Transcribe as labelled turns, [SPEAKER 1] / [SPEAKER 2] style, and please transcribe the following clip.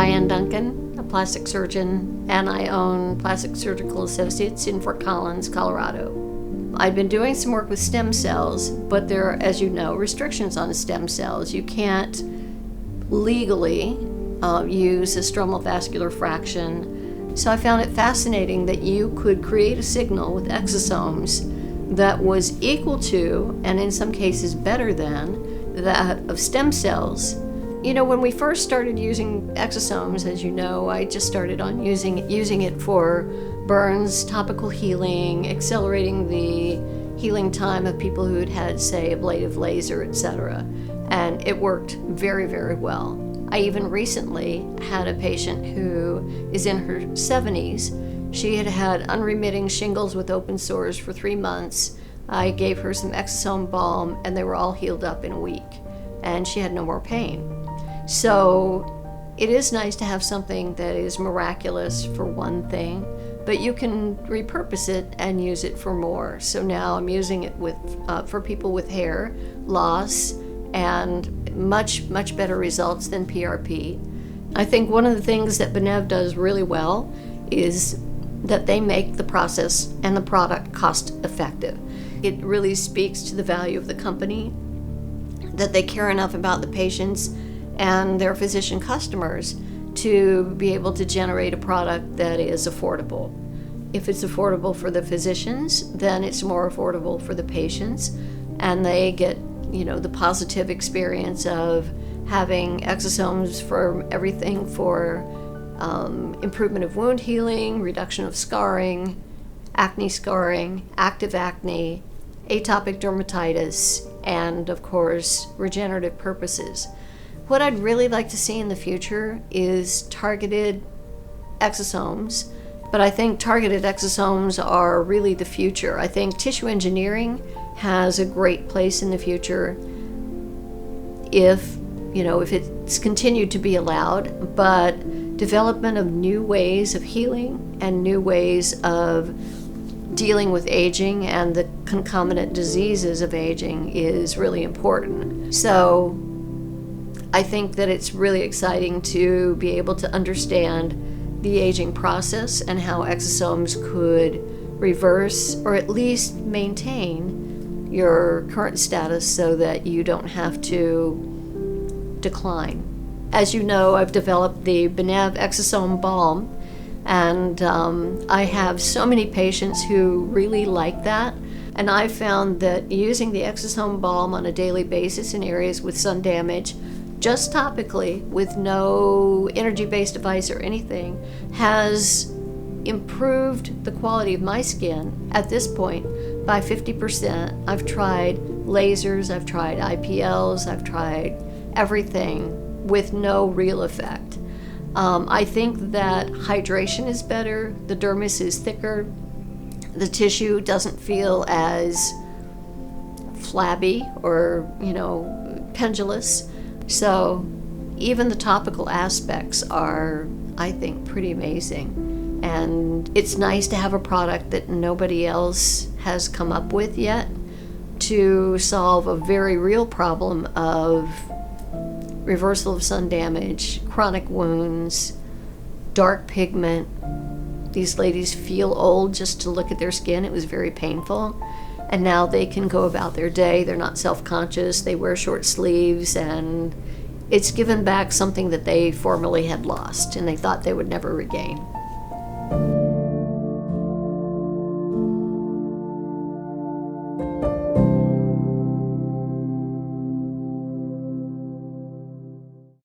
[SPEAKER 1] Diane Duncan, a plastic surgeon, and I own Plastic Surgical Associates in Fort Collins, Colorado. I've been doing some work with stem cells, but there are, as you know, restrictions on stem cells. You can't legally use a stromal vascular fraction. So I found it fascinating that you could create a signal with exosomes that was equal to, and in some cases better than, that of stem cells. You know, when we first started using exosomes, as you know, I just started on using it for burns, topical healing, accelerating the healing time of people who had had, say, ablative laser, etc. And it worked very, very well. I even recently had a patient who is in her 70s. She had had unremitting shingles with open sores for 3 months. I gave her some exosome balm, and they were all healed up in a week, and she had no more pain. So it is nice to have something that is miraculous for one thing, but you can repurpose it and use it for more. So now I'm using it for people with hair loss, and much better results than PRP. I think one of the things that BENEV does really well is that they make the process and the product cost effective. It really speaks to the value of the company, that they care enough about the patients and their physician customers to be able to generate a product that is affordable. If it's affordable for the physicians, then it's more affordable for the patients, and they get, you know, the positive experience of having exosomes for everything for improvement of wound healing, reduction of scarring, active acne, atopic dermatitis, and of course, regenerative purposes. What I'd really like to see in the future is targeted exosomes, but I think targeted exosomes are really the future. I think tissue engineering has a great place in the future if it's continued to be allowed, but development of new ways of healing and new ways of dealing with aging and the concomitant diseases of aging is really important. So I think that it's really exciting to be able to understand the aging process and how exosomes could reverse or at least maintain your current status so that you don't have to decline. As you know, I've developed the BENEV Exosome Balm, and I have so many patients who really like that. And I found that using the exosome balm on a daily basis in areas with sun damage, just topically, with no energy-based device or anything, has improved the quality of my skin at this point by 50%. I've tried lasers, I've tried IPLs, I've tried everything with no real effect. I think that hydration is better, the dermis is thicker, the tissue doesn't feel as flabby or, pendulous. So even the topical aspects are, I think, pretty amazing. And it's nice to have a product that nobody else has come up with yet to solve a very real problem of reversal of sun damage, chronic wounds, dark pigment. These ladies feel old just to look at their skin. It was very painful. And now they can go about their day. They're not self-conscious. They wear short sleeves, and it's given back something that they formerly had lost and they thought they would never regain.